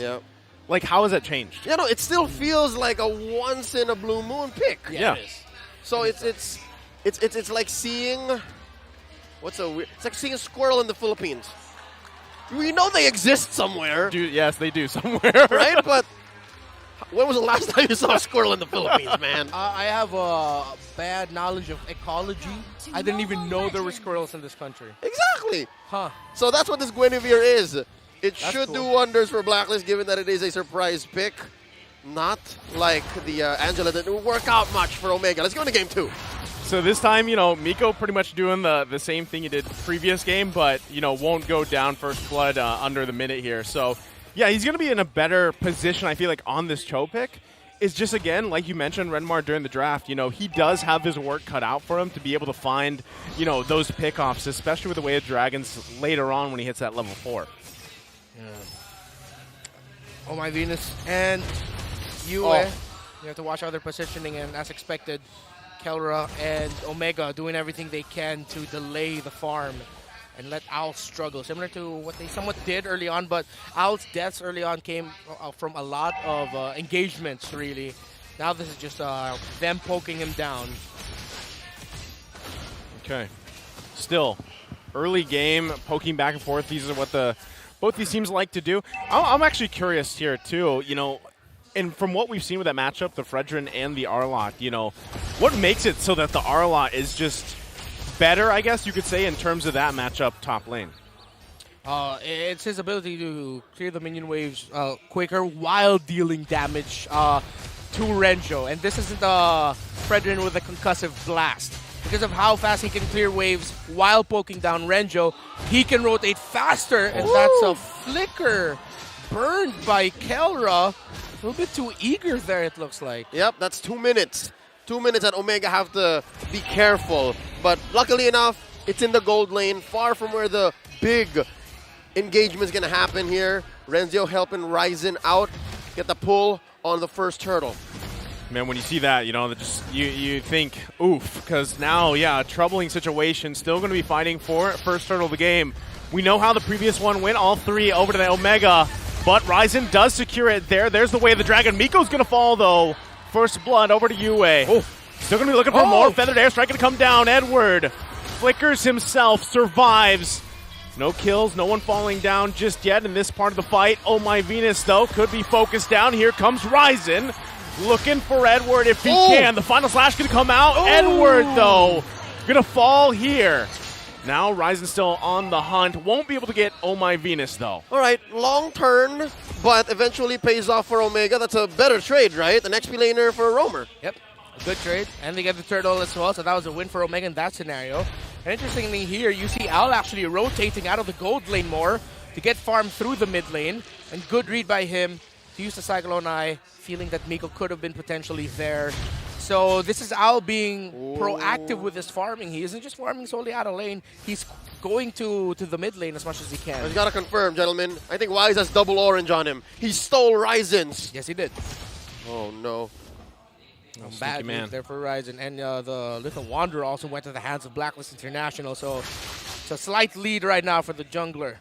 Yeah. Like, how has that changed? You know, it still feels like a once-in-a-blue-moon pick. Yeah. It is. So it's like seeing it's like seeing a squirrel in the Philippines. We know they exist somewhere, Yes, they do somewhere. right? But when was the last time you saw a squirrel in the Philippines, man? I have a bad knowledge of ecology. I didn't even know there were squirrels in this country. Exactly. Huh. So that's what this Guinevere is. It should cool. do wonders for Blacklist, given that it is a surprise pick. Not like the Angela that didn't work out much for Omega. Let's go into game 2. So this time, Miko pretty much doing the same thing he did previous game, but, won't go down first blood under the minute here. So, yeah, he's going to be in a better position, I feel like, on this Cho pick. It's just, again, like you mentioned, Renmar during the draft, he does have his work cut out for him to be able to find, those pickoffs, especially with the way of Dragons later on when he hits that level 4. Yeah. Oh, my Venus. And you have to watch how they're positioning, and as expected, Kelra and Omega doing everything they can to delay the farm and let Owl struggle, similar to what they somewhat did early on. But Owl's deaths early on came from a lot of engagements, really. Now this is just them poking him down. Okay. Still, early game, poking back and forth. These are what both these teams like to do. I'm actually curious here, too, and from what we've seen with that matchup, the Fredrin and the Arlot, what makes it so that the Arlot is just better, I guess you could say, in terms of that matchup top lane? It's his ability to clear the minion waves quicker while dealing damage to Renjo. And this isn't Fredrin with a concussive blast. Because of how fast he can clear waves while poking down Renjo, he can rotate faster, and that's a flicker burned by Kelra. A little bit too eager there, it looks like. Yep, that's 2 minutes. 2 minutes that Omega have to be careful. But luckily enough, it's in the gold lane, far from where the big engagement's going to happen here. Renzo helping Ryzen out, get the pull on the first turtle. Man, when you see that, you think, oof, because now, a troubling situation. Still going to be fighting for first turtle of the game. We know how the previous one went, all 3 over to the Omega. But Ryzen does secure it there. There's the way of the dragon. Miko's going to fall, though. First blood over to Yue. Oh, still going to be looking for more. Feathered airstrike going to come down. Edward flickers himself, survives. No kills, no one falling down just yet in this part of the fight. Oh, my Venus, though, could be focused down. Here comes Ryzen. Looking for Edward if he can. The final slash going to come out. Edward, though, going to fall here. Now Ryzen still on the hunt. Won't be able to get Oh My Venus, though. All right, long turn, but eventually pays off for Omega. That's a better trade, right? An XP laner for a roamer. Yep, a good trade. And they get the turtle as well, so that was a win for Omega in that scenario. And interestingly here, you see Owl actually rotating out of the gold lane more to get farm through the mid lane. And good read by him to use the Cyclone Eye, feeling that Miko could have been potentially there. So this is Owl being proactive with his farming. He isn't just farming solely out of lane. He's going to the mid lane as much as he can. I've got to confirm, gentlemen. I think Wise has double orange on him. He stole Ryzen's. Yes, he did. Oh, no. Bad move there for Ryzen. And the Little Wanderer also went to the hands of Blacklist International. So it's a slight lead right now for the jungler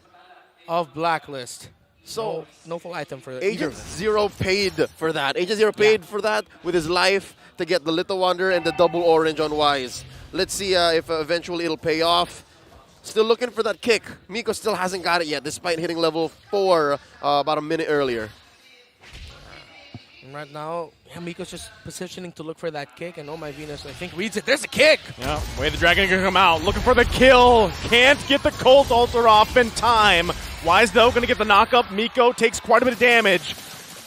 of Blacklist. So no full item for Agent Zero paid for that. Agent Zero paid for that with his life to get the Little Wanderer and the double orange on Wise. Let's see if eventually it'll pay off. Still looking for that kick. Miko still hasn't got it yet, despite hitting level 4 about a minute earlier. And right now, Miko's just positioning to look for that kick, and Oh My Venus, I think, reads it. There's a kick! Yeah, way the dragon gonna come out. Looking for the kill. Can't get the Colt Altar off in time. Wise, though, gonna get the knock-up. Miko takes quite a bit of damage.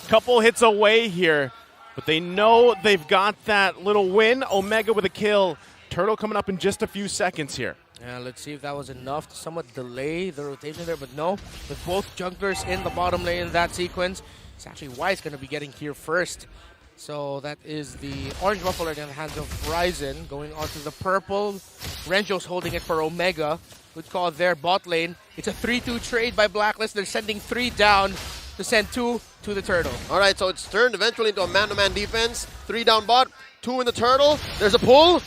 Couple hits away here. But they know they've got that little win. Omega with a kill. Turtle coming up in just a few seconds here. Yeah, let's see if that was enough to somewhat delay the rotation there. But no, with both junglers in the bottom lane in that sequence, it's actually Wise going to be getting here first. So that is the orange Buffalo in the hands of Ryzen. Going on to the purple. Renjo's holding it for Omega. Good call there, bot lane. It's a 3-2 trade by Blacklist. They're sending 3 down to send 2 to the turtle. All right, so it's turned eventually into a man-to-man defense. 3 down bot, 2 in the turtle. There's a pull.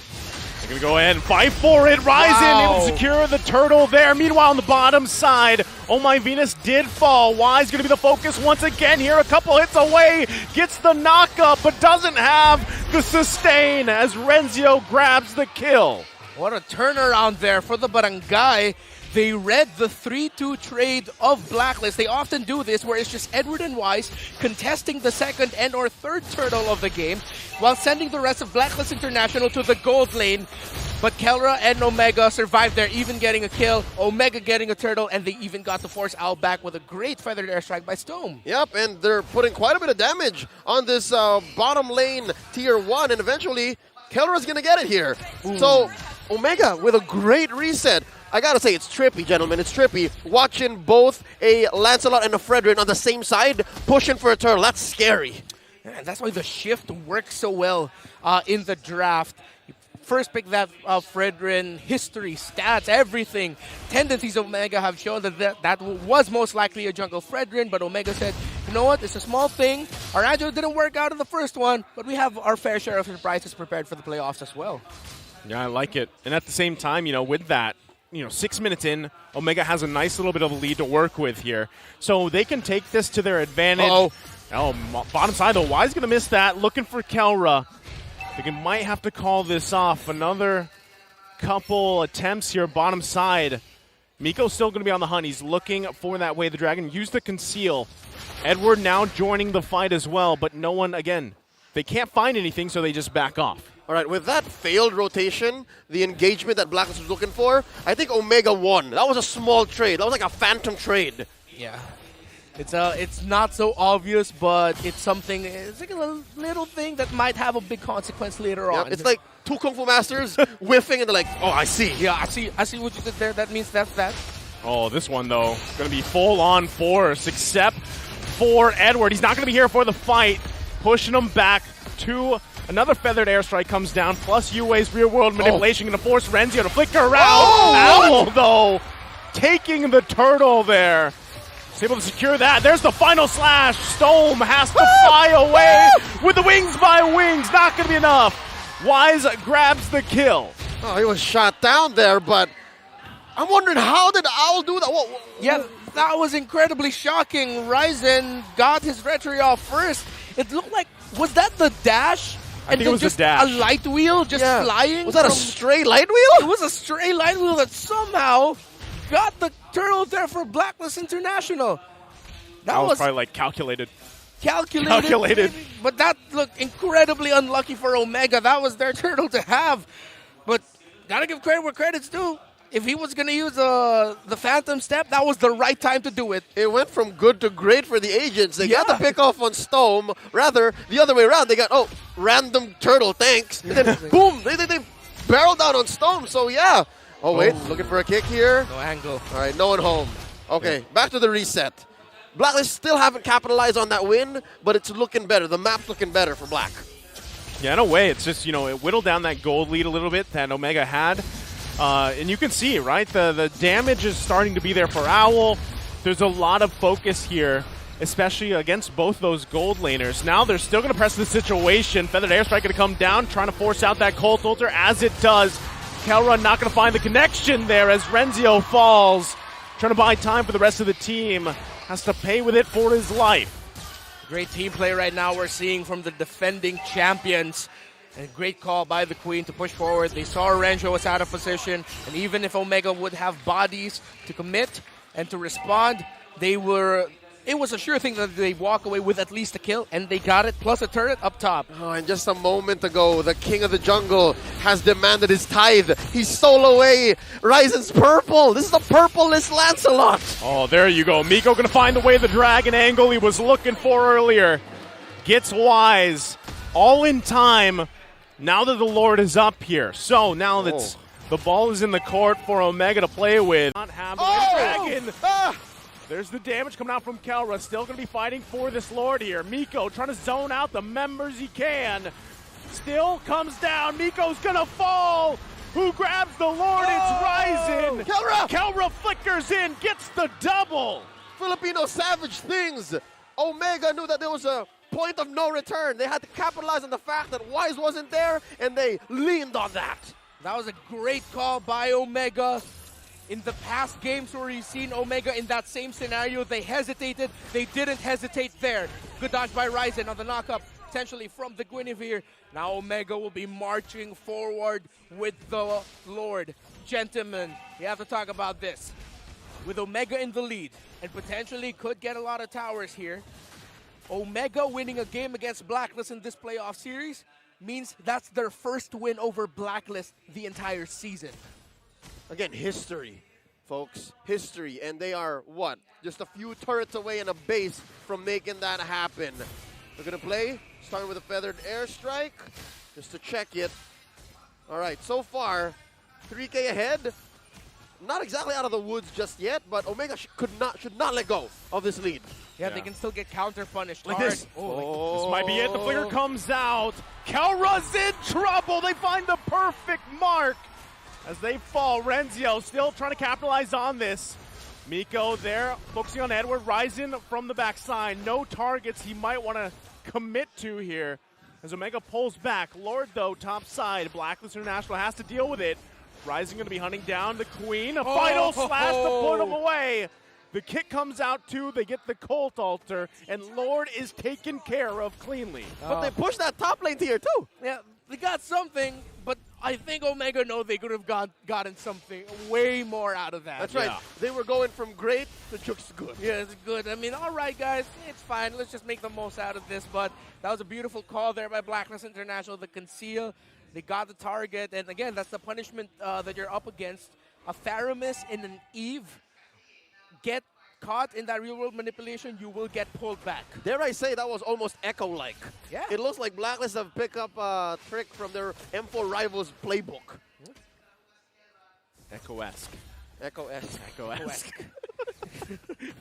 They're going to go ahead and fight for it. Ryzen able to secure the turtle there. Meanwhile, on the bottom side, Oh My Venus did fall. Wise going to be the focus once again here. A couple hits away. Gets the knockup, but doesn't have the sustain as Renzio grabs the kill. What a turnaround there for the Barangay. They read the 3-2 trade of Blacklist. They often do this where it's just Edward and Wise contesting the second and or third turtle of the game while sending the rest of Blacklist International to the gold lane. But Kelra and Omega survived there, even getting a kill, Omega getting a turtle, and they even got the Force Owl back with a great feathered airstrike by Stone. Yep, and they're putting quite a bit of damage on this bottom lane tier 1, and eventually Kelra's going to get it here. So Omega with a great reset. I gotta say, it's trippy, gentlemen. It's trippy. Watching both a Lancelot and a Fredrin on the same side pushing for a turtle. That's scary. And that's why the shift works so well in the draft. First pick that Fredrin, history, stats, everything. Tendencies Omega have shown that was most likely a jungle Fredrin, but Omega said, you know what, it's a small thing. Our Angelo didn't work out in the first one, but we have our fair share of surprises prepared for the playoffs as well. Yeah, I like it. And at the same time, with that, 6 minutes in, Omega has a nice little bit of a lead to work with here. So they can take this to their advantage. Bottom side, though. Wise going to miss that. Looking for Kelra. They might have to call this off. Another couple attempts here, bottom side. Miko's still going to be on the hunt. He's looking for that Way of the Dragon. Use the conceal. Edward now joining the fight as well, but no one, again, they can't find anything, so they just back off. All right, with that failed rotation, the engagement that Blacklist was looking for, I think Omega won. That was a small trade. That was like a phantom trade. Yeah. It's not so obvious, but it's something, it's like a little thing that might have a big consequence later on. It's like two Kung Fu Masters whiffing and they're like, oh, I see. Yeah, I see what you did there. That means that's that. Oh, this one, though, going to be full-on force, except for Edward. He's not going to be here for the fight. Pushing him back to another feathered airstrike comes down, plus Yue's real-world manipulation going to force Renzio to flicker around. Owl, though, taking the turtle there. He's able to secure that. There's the final slash. Stone has to fly away with the wings by wings. Not going to be enough. Wise grabs the kill. Oh, he was shot down there, but I'm wondering, how did Owl do that? Whoa. Yeah, that was incredibly shocking. Ryzen got his retry off first. It looked like, was that the dash? I think it was just a light wheel just flying? Was that a stray light wheel? It was a stray light wheel that somehow got the turtle there for Blacklist International. That was probably like calculated. Calculated. But that looked incredibly unlucky for Omega. That was their turtle to have. But gotta give credit where credit's due. If he was going to use the Phantom Step, that was the right time to do it. It went from good to great for the agents. They got the pick off on Stone. Rather, the other way around. They got, random turtle, thanks. And then, boom, they barreled down on Stone. So, yeah. Oh, wait, looking for a kick here. No angle. All right, no one home. Okay, back to the reset. Blacklist still haven't capitalized on that win, but it's looking better. The map's looking better for Black. Yeah, in a way, it's just, it whittled down that gold lead a little bit that Omega had. And you can see, right, the damage is starting to be there for Owl. There's a lot of focus here, especially against both those gold laners. Now they're still going to press the situation. Feathered Airstrike going to come down, trying to force out that Cold Ultra as it does. Kelra not going to find the connection there as Renzio falls. Trying to buy time for the rest of the team. Has to pay with it for his life. Great team play right now we're seeing from the defending champions. And great call by the Queen to push forward. They saw Renzio was out of position. And even if Omega would have bodies to commit and to respond, it was a sure thing that they walk away with at least a kill. And they got it, plus a turret up top. Oh, and just a moment ago, the King of the Jungle has demanded his tithe. He stole away Ryzen's purple. This is the purple-less Lancelot. Oh, there you go. Miko going to find the Way of the Dragon angle he was looking for earlier. Gets Wise. All in time. Now that the Lord is up here. So now that the ball is in the court for Omega to play with. Not have the Dragon. There's the damage coming out from Kelra. Still going to be fighting for this Lord here. Miko trying to zone out the members he can. Still comes down. Miko's going to fall. Who grabs the Lord? It's Ryzen. Kelra flickers in. Gets the double. Filipino savage things. Omega knew that there was a point of no return. They had to capitalize on the fact that Wise wasn't there, and they leaned on that. That was a great call by Omega. In the past games where you've seen Omega in that same scenario, they hesitated. They didn't hesitate there. Good dodge by Ryzen on the knockup, potentially from the Guinevere. Now Omega will be marching forward with the Lord. Gentlemen, you have to talk about this. With Omega in the lead, and potentially could get a lot of towers here, Omega winning a game against Blacklist in this playoff series means that's their first win over Blacklist the entire season. Again, history, folks. History. And they are, what? Just a few turrets away and a base from making that happen. They're going to play, starting with a feathered airstrike, just to check it. All right, so far, 3K ahead. Not exactly out of the woods just yet, but Omega should not let go of this lead. Yeah, they can still get counter-punished Like hard. this. This might be it. The flicker comes out. Kelra's in trouble. They find the perfect mark as they fall. Renzio still trying to capitalize on this. Miko there, focusing on Edward. Ryzen from the backside. No targets he might want to commit to here as Omega pulls back. Lord, though, top side. Blacklist International has to deal with it. Ryzen going to be hunting down the Queen. A final slash to put him away. The kick comes out too. They get the Colt altar, and Lord is taken care of cleanly. But they pushed that top lane tier too. Yeah, they got something, but I think Omega know they could have gotten something way more out of that. That's right. Yeah. They were going from great to just good. Yeah, it's good. I mean, all right, guys, it's fine. Let's just make the most out of this. But that was a beautiful call there by Blacklist International. The conceal, they got the target. And again, that's the punishment that you're up against. A Theramis and an Eve get caught in that real-world manipulation, you will get pulled back. Dare I say that was almost Echo-like. Yeah. It looks like Blacklist have picked up a trick from their M4 rivals playbook. Echo-esque. Echo-esque. Echo-esque.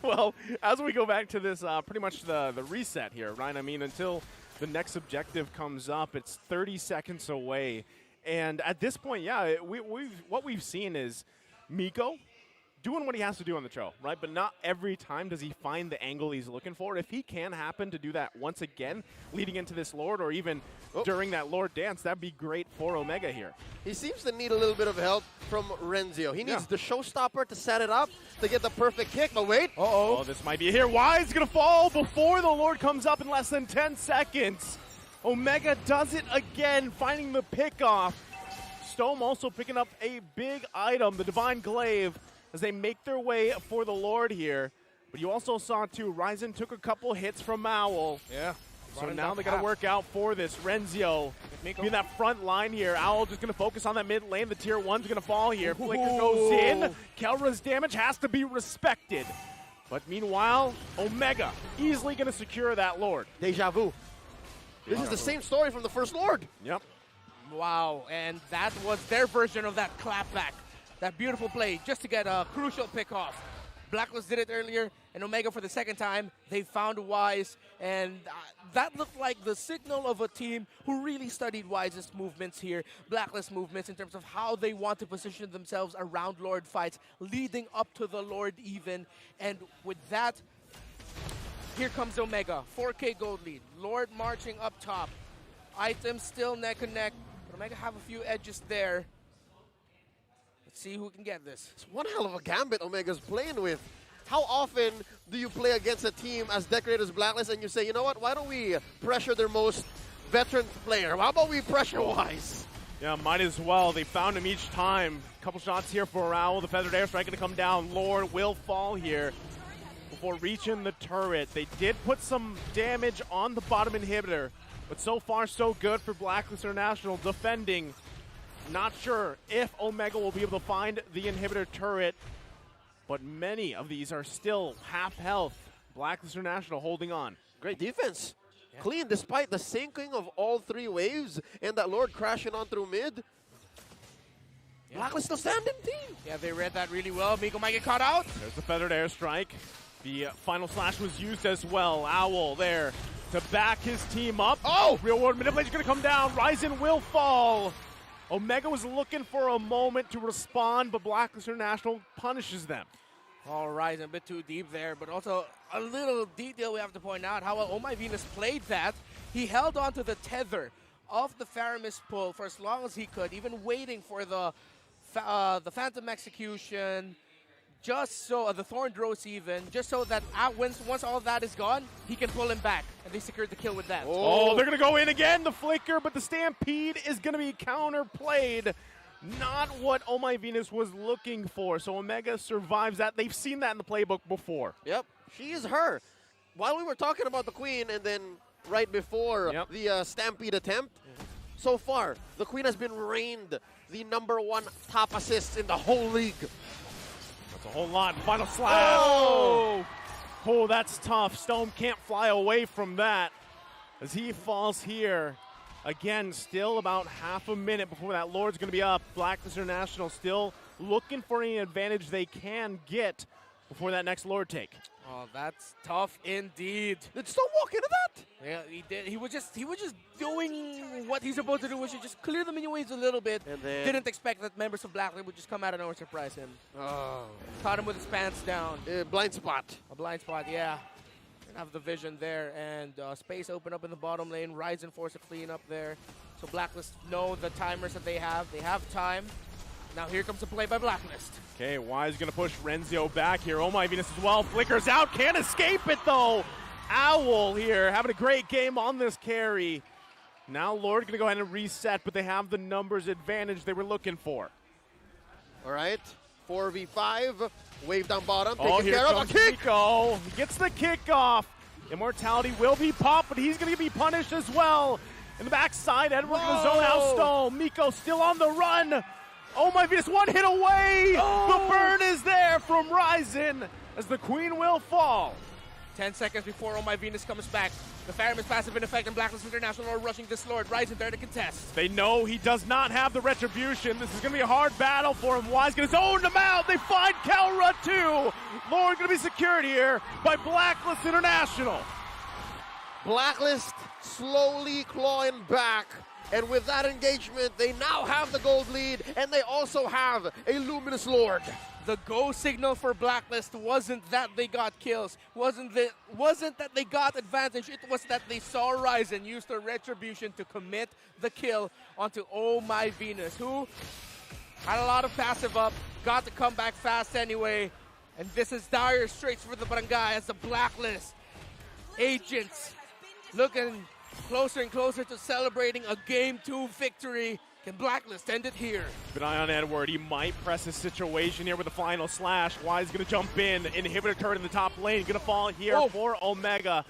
Well, as we go back to this, pretty much the reset here, right? I mean, until the next objective comes up, it's 30 seconds away. And at this point, yeah, what we've seen is Miko doing what he has to do on the trail, right? But not every time does he find the angle he's looking for. If he can happen to do that once again, leading into this Lord or even during that Lord dance, that'd be great for Omega here. He seems to need a little bit of help from Renzio. He needs the showstopper to set it up to get the perfect kick, but wait. Oh, this might be here. Wise going to fall before the Lord comes up in less than 10 seconds. Omega does it again, finding the pickoff. Stome also picking up a big item, the Divine Glaive, as they make their way for the Lord here. But you also saw, too, Ryzen took a couple hits from Owl. Yeah. So now they got to work out for this. Renzio being that front line here. Owl just going to focus on that mid lane. The tier 1's going to fall here. Flicker goes in. Kelra's damage has to be respected. But meanwhile, Omega easily going to secure that Lord. Deja vu. This is the same story from the first Lord. Yep. Wow, and that was their version of that clapback. That beautiful play just to get a crucial pick off. Blacklist did it earlier, and Omega for the second time. They found Wise, and that looked like the signal of a team who really studied Wise's movements here, Blacklist movements, in terms of how they want to position themselves around Lord fights, leading up to the Lord even. And with that, here comes Omega, 4K gold lead. Lord marching up top. Items still neck and neck, but Omega have a few edges there. Let's see who can get this. It's one hell of a gambit Omega's playing with. How often do you play against a team as decorated as Blacklist and you say, you know what, why don't we pressure their most veteran player? How about we pressure Wise? Yeah, might as well. They found him each time. Couple shots here for Owl. The feathered airstrike going to come down. Lord will fall here before reaching the turret. They did put some damage on the bottom inhibitor, but so far so good for Blacklist International defending. Not sure if Omega will be able to find the inhibitor turret, but many of these are still half health. Blacklist International holding on. Great defense. Yeah. Clean despite the sinking of all three waves and that Lord crashing on through mid. Yeah. Blacklist still standing team. Yeah, they read that really well. Miko might get caught out. There's the feathered airstrike. The final slash was used as well. Owl there to back his team up. Oh! Real world manipulation going to come down. Ryzen will fall. Omega was looking for a moment to respond, but Blacklist International punishes them. All right, a bit too deep there, but also a little detail we have to point out how well Oh My Venus played that. He held on to the tether off the Faramis pull for as long as he could, even waiting for the Phantom Execution, just so the Thorn Rose even, just so that once all that is gone, he can pull him back, and they secured the kill with that. Oh, they're going to go in again, the flicker, but the Stampede is going to be counterplayed. Not what Oh My Venus was looking for, so Omega survives that. They've seen that in the playbook before. Yep, she is her. While we were talking about the Queen, and then right before the Stampede attempt, so far, the Queen has been reigned the #1 top assists in the whole league. That's a whole lot. Final slash. Oh, that's tough. Stone can't fly away from that as he falls here. Again, still about half a minute before that Lord's going to be up. Blacklist International still looking for any advantage they can get before that next Lord take. Oh, that's tough indeed. Did Stone walk into that? Yeah, he did. He was just doing what he's supposed to do, which is just clear the minion waves a little bit. And then didn't expect that members of Blacklist would just come out of nowhere and surprise him. Oh. Caught him with his pants down. Blind spot. A blind spot, yeah. Didn't have the vision there, and space open up in the bottom lane. Ryzen forced a clean up there. So Blacklist know the timers that they have. They have time. Now here comes the play by Blacklist. Okay, Wise going to push Renzio back here. Oh My Venus as well. Flickers out. Can't escape it, though. Owl here having a great game on this carry. Now Lord going to go ahead and reset, but they have the numbers advantage they were looking for. All right, 4v5. Wave down bottom. Oh, Taking here care of a comes kick. Miko. He gets the kickoff. Immortality will be popped, but he's going to be punished as well. In the backside, Edward going to zone out Stone. Miko still on the run. Oh My Venus, one hit away. The burn is there from Ryzen as the Queen will fall. 10 seconds before Oh My Venus comes back. The Faramis passive in effect, and Blacklist International are rushing this Lord. Ryzen there to contest. They know he does not have the retribution. This is going to be a hard battle for him. Wise going to zone him out. They find Kelra too. Lord going to be secured here by Blacklist International. Blacklist slowly clawing back. And with that engagement, they now have the gold lead, and they also have a Luminous Lord. The go signal for Blacklist wasn't that they got kills, wasn't that they got advantage, it was that they saw Ryzen use the retribution to commit the kill onto Oh My Venus, who had a lot of passive up, got to come back fast anyway, and this is dire straits for the Barangay as the Blacklist agents looking closer and closer to celebrating a Game 2 victory. Can Blacklist end it here? Keep an eye on Edward. He might press his situation here with the final slash. Wise going to jump in. Inhibitor turret in the top lane. Going to fall here for Omega.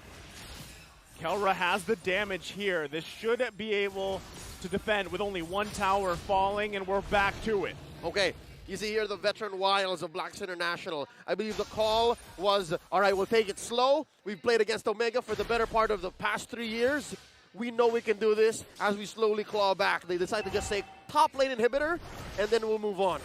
Kelra has the damage here. This should be able to defend with only one tower falling, and we're back to it. Okay. You see here the veteran wiles of Blacklist International. I believe the call was, all right, we'll take it slow. We've played against Omega for the better part of the past 3 years. We know we can do this as we slowly claw back. They decide to just say top lane inhibitor, and then we'll move on.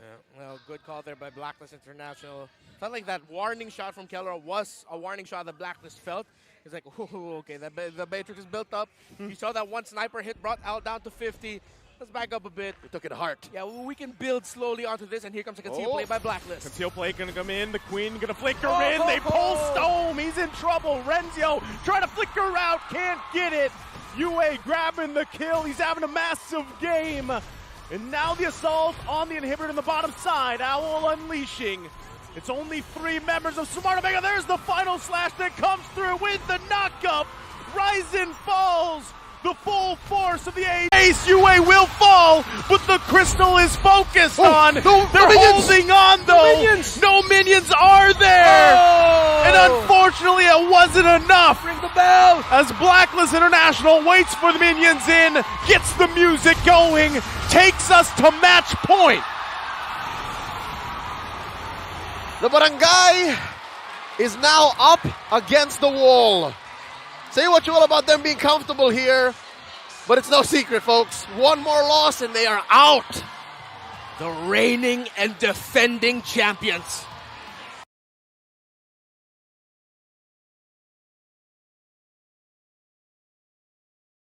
Yeah, well, good call there by Blacklist International. Felt like that warning shot from Kelra was a warning shot that Blacklist felt. He's like, oh, okay, the Matrix is built up. You saw that one sniper hit brought Al down to 50. Let's back up a bit. We took it hard. Yeah, well, we can build slowly onto this, and here comes a conceal play by Blacklist. Conceal play going to come in. The Queen going to flicker in. They pull Stone. He's in trouble. Renzio trying to flicker out. Can't get it. UA grabbing the kill. He's having a massive game. And now the assault on the inhibitor in the bottom side. Owl unleashing. It's only 3 members of Smart Omega. There's the final slash that comes through with the knockup. Ryzen falls. The full force of the Ace UA will fall, but the crystal is focused on. They're holding on, though. No minions are there. And unfortunately, it wasn't enough. Ring the bell. As Blacklist International waits for the minions in, gets the music going, takes us to match point. The Barangay is now up against the wall. Say what you will about them being comfortable here, but it's no secret, folks. One more loss and they are out. The reigning and defending champions.